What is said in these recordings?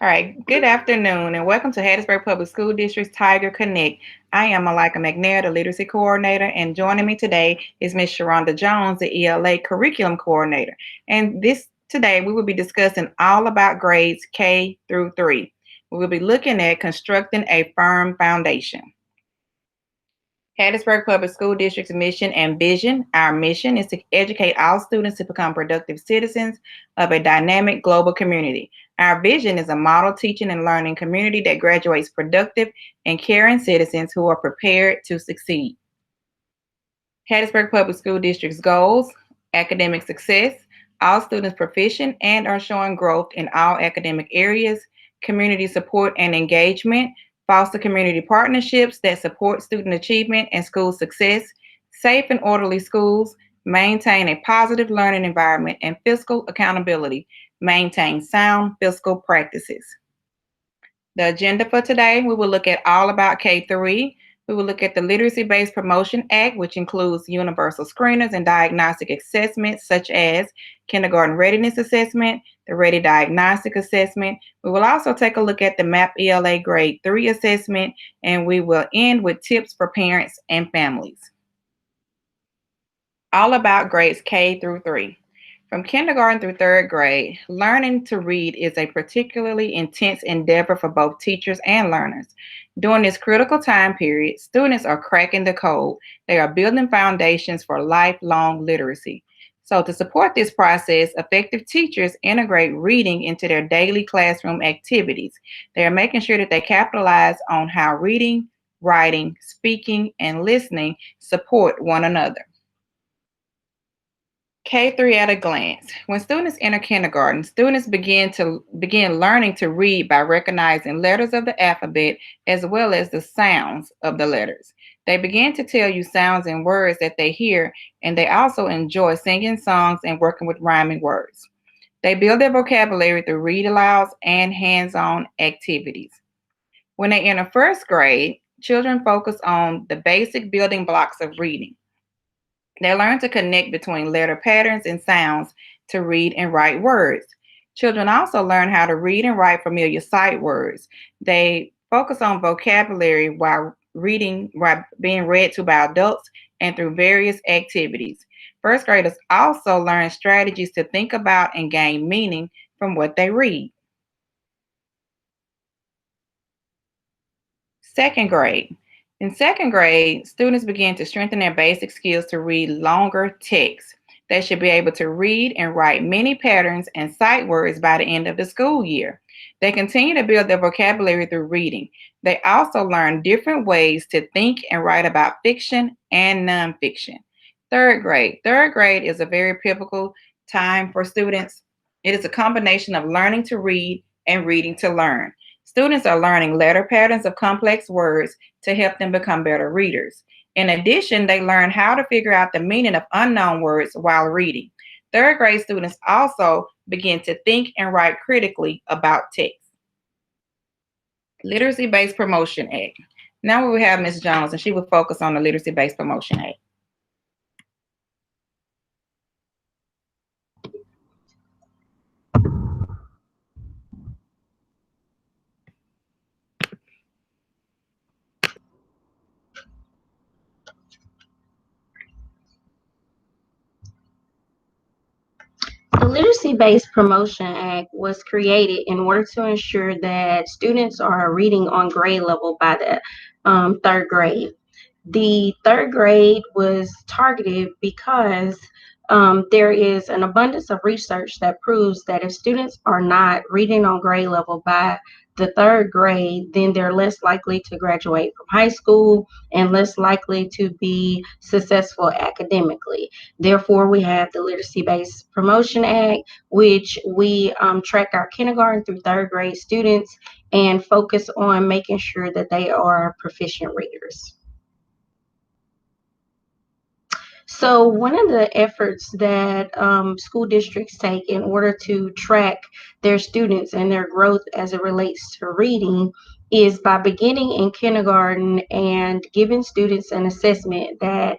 All right, good afternoon and welcome to Hattiesburg Public School District's Tiger Connect. I am Malika McNair, the Literacy Coordinator, and joining me today is Ms. Sharonda Jones, the ELA Curriculum Coordinator. And today we will be discussing all about grades K through 3. We will be looking at constructing a firm foundation. Hattiesburg Public School District's mission and vision. Our mission is to educate all students to become productive citizens of a dynamic global community. Our vision is a model teaching and learning community that graduates productive and caring citizens who are prepared to succeed. Hattiesburg Public School District's goals: academic success, all students proficient and are showing growth in all academic areas; community support and engagement, foster community partnerships that support student achievement and school success; safe and orderly schools, maintain a positive learning environment; and fiscal accountability, maintain sound fiscal practices. The agenda for today, we will look at all about K-3. We will look at the Literacy-Based Promotion Act, which includes universal screeners and diagnostic assessments such as Kindergarten Readiness Assessment, the Ready Diagnostic Assessment. We will also take a look at the MAP ELA Grade 3 assessment, and we will end with tips for parents and families. All about grades K through 3. From kindergarten through third grade, learning to read is a particularly intense endeavor for both teachers and learners. During this critical time period, students are cracking the code. They are building foundations for lifelong literacy. So, to support this process, effective teachers integrate reading into their daily classroom activities. They are making sure that they capitalize on how reading, writing, speaking, and listening support one another. K-3 at a glance. When students enter kindergarten, students begin learning to read by recognizing letters of the alphabet as well as the sounds of the letters. They begin to tell you sounds and words that they hear, and they also enjoy singing songs and working with rhyming words. They build their vocabulary through read alouds and hands-on activities. When they enter first grade, children focus on the basic building blocks of reading. They learn to connect between letter patterns and sounds to read and write words. Children also learn how to read and write familiar sight words. They focus on vocabulary while being read to by adults and through various activities. First graders also learn strategies to think about and gain meaning from what they read. Second grade. In second grade, students begin to strengthen their basic skills to read longer text. They should be able to read and write many patterns and sight words by the end of the school year. They continue to build their vocabulary through reading. They also learn different ways to think and write about fiction and nonfiction. Third grade. Third grade is a very pivotal time for students. It is a combination of learning to read and reading to learn. Students are learning letter patterns of complex words to help them become better readers. In addition, they learn how to figure out the meaning of unknown words while reading. Third grade students also begin to think and write critically about text. Literacy-Based Promotion Act. Now we will have Ms. Jones, and she will focus on the Literacy-Based Promotion Act. The Literacy-Based Promotion Act was created in order to ensure that students are reading on grade level by the third grade. The third grade was targeted because there is an abundance of research that proves that if students are not reading on grade level by the third grade, then they're less likely to graduate from high school and less likely to be successful academically. Therefore, we have the Literacy-Based Promotion Act, which we track our kindergarten through third grade students and focus on making sure that they are proficient readers. So one of the efforts that school districts take in order to track their students and their growth as it relates to reading is by beginning in kindergarten and giving students an assessment that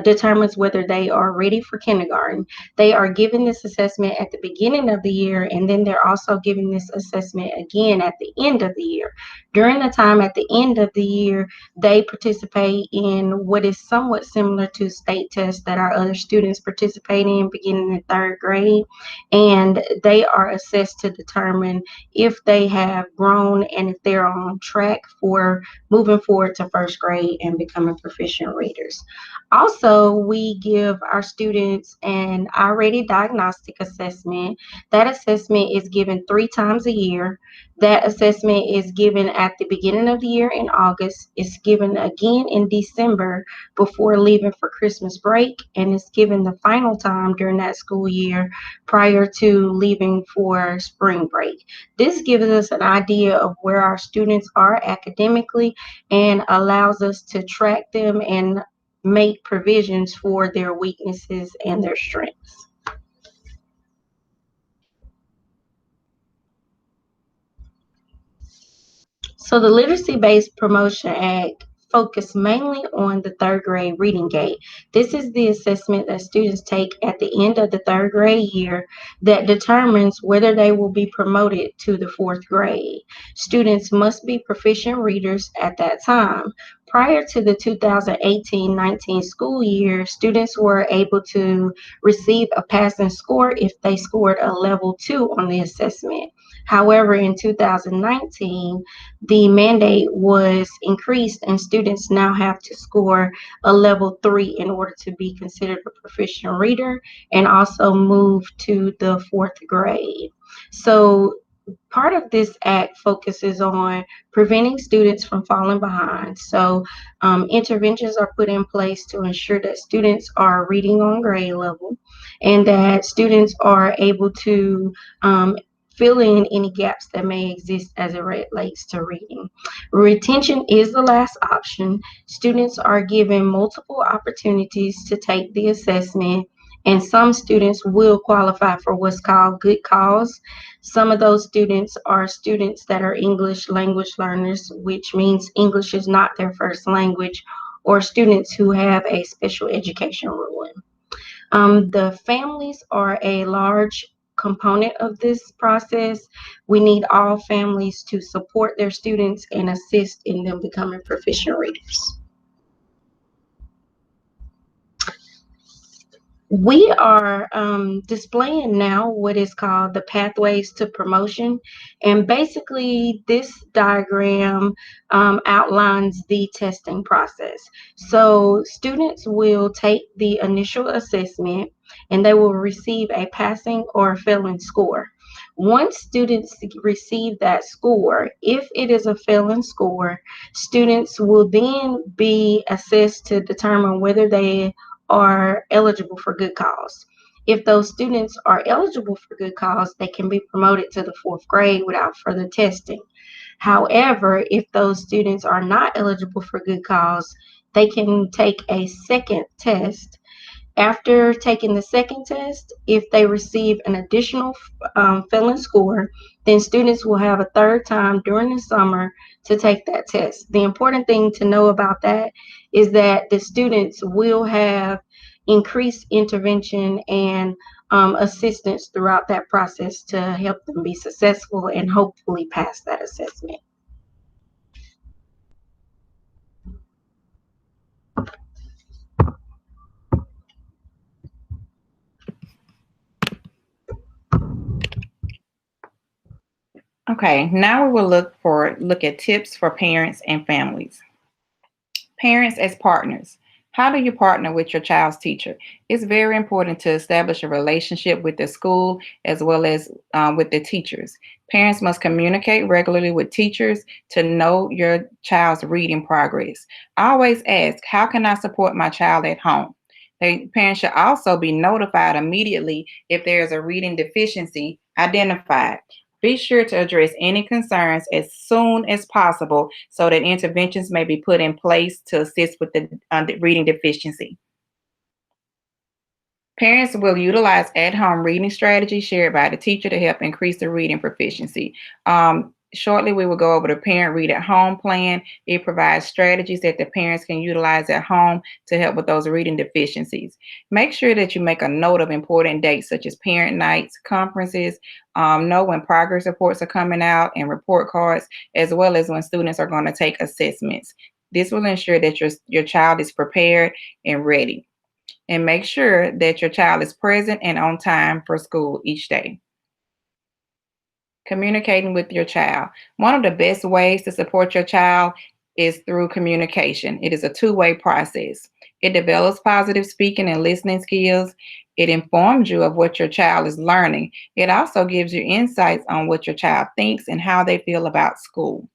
determines whether they are ready for kindergarten. They are given this assessment at the beginning of the year, and then they're also given this assessment again at the end of the year. During the time at the end of the year, they participate in what is somewhat similar to state tests that our other students participate in beginning in third grade, and they are assessed to determine if they have grown and if they're on track for moving forward to first grade and becoming proficient readers. Also, we give our students an I-rated diagnostic assessment. That assessment is given 3 times a year. That assessment is given at the beginning of the year in August. It's given again in December before leaving for Christmas break, and it's given the final time during that school year prior to leaving for spring break. This gives us an idea of where our students are academically and allows us to track them and make provisions for their weaknesses and their strengths. So the Literacy-Based Promotion Act focused mainly on the third grade reading gate. This is the assessment that students take at the end of the third grade year that determines whether they will be promoted to the fourth grade. Students must be proficient readers at that time. Prior to the 2018-19 school year, students were able to receive a passing score if they scored a level 2 on the assessment. However, in 2019, the mandate was increased and students now have to score a level 3 in order to be considered a proficient reader and also move to the fourth grade. So part of this act focuses on preventing students from falling behind. So interventions are put in place to ensure that students are reading on grade level and that students are able to fill in any gaps that may exist as it relates to reading. Retention is the last option. Students are given multiple opportunities to take the assessment, and some students will qualify for what's called good cause. Some of those students are students that are English language learners, which means English is not their first language, or students who have a special education ruling. The families are a large component of this process. We need all families to support their students and assist in them becoming proficient readers. We are displaying now what is called the pathways to promotion. And basically, this diagram outlines the testing process. So students will take the initial assessment and they will receive a passing or failing score. Once students receive that score, if it is a failing score, students will then be assessed to determine whether they are eligible for good cause. If those students are eligible for good cause, they can be promoted to the fourth grade without further testing. However, if those students are not eligible for good cause, they can take a second test. After taking the second test, if they receive an additional failing score, then students will have a third time during the summer to take that test. The important thing to know about that is that the students will have increased intervention and assistance throughout that process to help them be successful and hopefully pass that assessment. Okay, now we will look at tips for parents and families. Parents as partners. How do you partner with your child's teacher? It's very important to establish a relationship with the school as well as with the teachers. Parents must communicate regularly with teachers to know your child's reading progress. Always ask, how can I support my child at home? Parents should also be notified immediately if there is a reading deficiency identified. Be sure to address any concerns as soon as possible so that interventions may be put in place to assist with the reading deficiency. Parents will utilize at-home reading strategies shared by the teacher to help increase the reading proficiency. Shortly, we will go over the Parent Read at Home plan. It provides strategies that the parents can utilize at home to help with those reading deficiencies. Make sure that you make a note of important dates such as parent nights, conferences, know when progress reports are coming out and report cards, as well as when students are going to take assessments. This will ensure that your child is prepared and ready. And make sure that your child is present and on time for school each day. Communicating with your child. One of the best ways to support your child is through communication. It is a two-way process. It develops positive speaking and listening skills. It informs you of what your child is learning. It also gives you insights on what your child thinks and how they feel about school.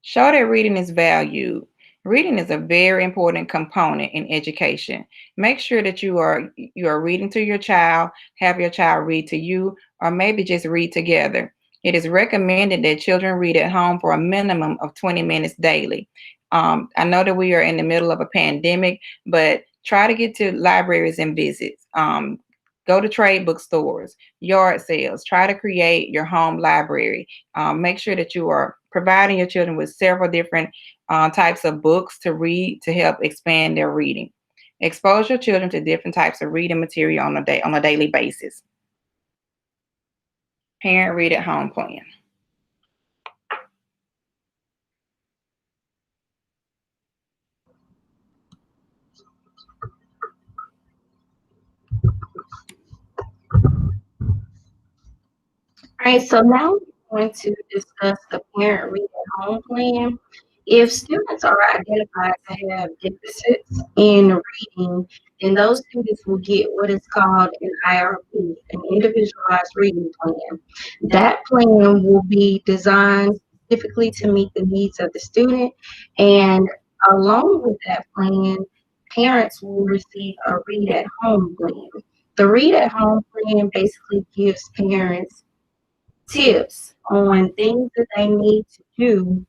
Show that reading is valued. Reading is a very important component in education. Make sure that you are reading to your child, have your child read to you, or maybe just read together. It is recommended that children read at home for a minimum of 20 minutes daily. I know that we are in the middle of a pandemic, but try to get to libraries and visits. Go to trade bookstores, yard sales. Try to create your home library. Make sure that you are providing your children with several different types of books to read to help expand their reading. Expose your children to different types of reading material on a daily basis. Parent Read at Home plan. All right, so now we're going to discuss the Parent Read at Home plan. If students are identified to have deficits in reading, then those students will get what is called an IRP, an individualized reading plan. That plan will be designed specifically to meet the needs of the student, and along with that plan, parents will receive a Read at Home plan. The Read at Home plan basically gives parents tips on things that they need to do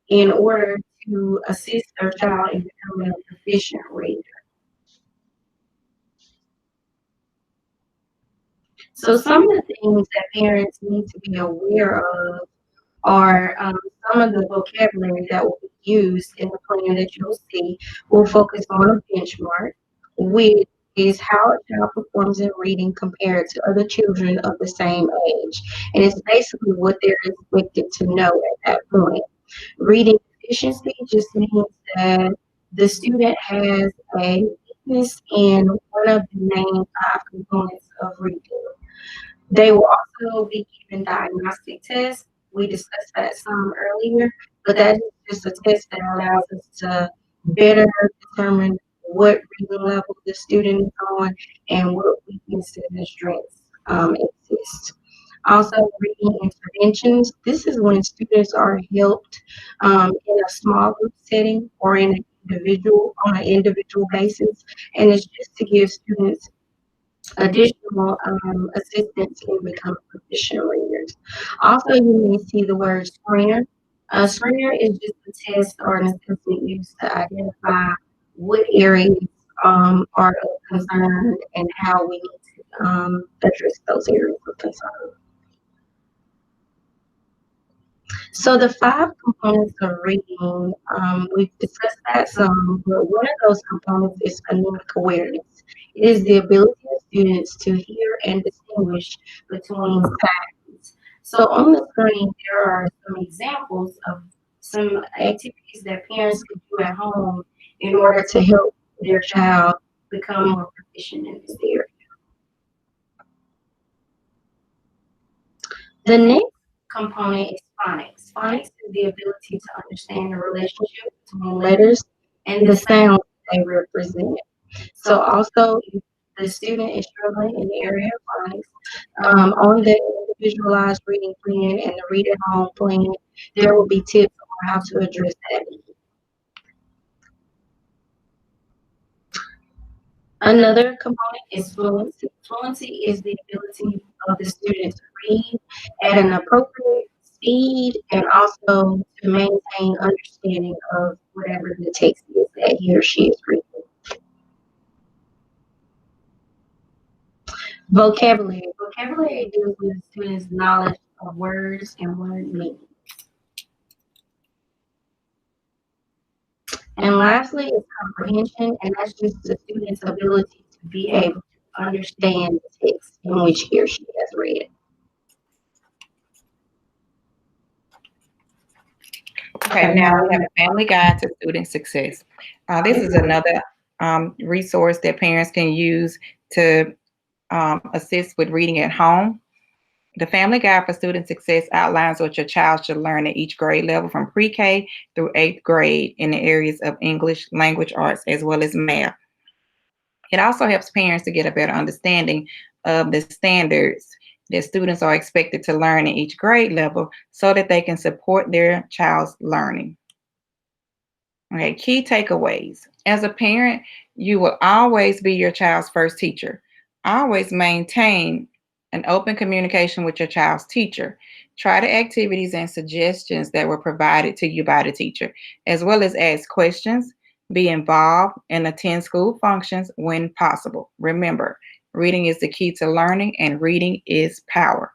in order to assist their child in becoming a proficient reader. So some of the things that parents need to be aware of are some of the vocabulary that will be used in the plan that you'll see. Will focus on a benchmark, which is how a child performs in reading compared to other children of the same age. And it's basically what they're expected to know at that point. Reading efficiency just means that the student has a weakness in one of the main five components of reading. They will also be given diagnostic tests. We discussed that some earlier, but that is just a test that allows us to better determine what reading level the student is on and what weaknesses and strengths exist. Also, reading interventions. This is when students are helped in a small group setting or in an on an individual basis, and it's just to give students additional assistance in becoming proficient readers. Also, you may see the word screener. A screener is just a test or an assessment used to identify what areas are of concern and how we need to address those areas of concern. So the five components of reading, we've discussed that some, but one of those components is phonemic awareness. It is the ability of students to hear and distinguish between sounds. So on the screen, there are some examples of some activities that parents could do at home in order to help their child become more proficient in this area. The next component is phonics. Phonics is the ability to understand the relationship between letters and the sounds they represent. So also, if the student is struggling in the area of phonics, on the individualized reading plan and the read at home plan, there will be tips on how to address that need. Another component is fluency. Fluency is the ability of the student to read at an appropriate speed and also to maintain understanding of whatever the text is that he or she is reading. Vocabulary. Vocabulary deals with the student's knowledge of words and word meanings. And lastly is comprehension, and that's just the student's ability to be able to understand the text in which he or she has read. Okay, now we have a family guide to student success. This is another resource that parents can use to assist with reading at home. The Family Guide for Student Success outlines what your child should learn at each grade level from pre-K through 8th grade in the areas of English, language arts, as well as math. It also helps parents to get a better understanding of the standards that students are expected to learn at each grade level so that they can support their child's learning. Okay, key takeaways. As a parent, you will always be your child's first teacher. Always maintain an open communication with your child's teacher. Try the activities and suggestions that were provided to you by the teacher, as well as ask questions, be involved, and attend school functions when possible. Remember, reading is the key to learning, and reading is power.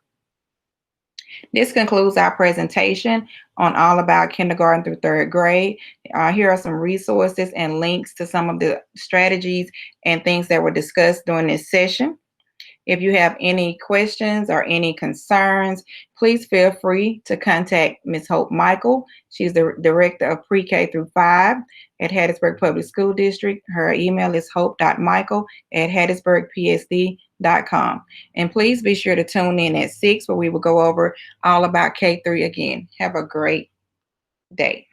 This concludes our presentation on all about kindergarten through 3rd grade. Here are some resources and links to some of the strategies and things that were discussed during this session. If you have any questions or any concerns, please feel free to contact Ms. Hope Michael. She's the Director of Pre-K through 5 at Hattiesburg Public School District. Her email is hope.michael@hattiesburgpsd.com. And please be sure to tune in at 6 where we will go over all about K3 again. Have a great day.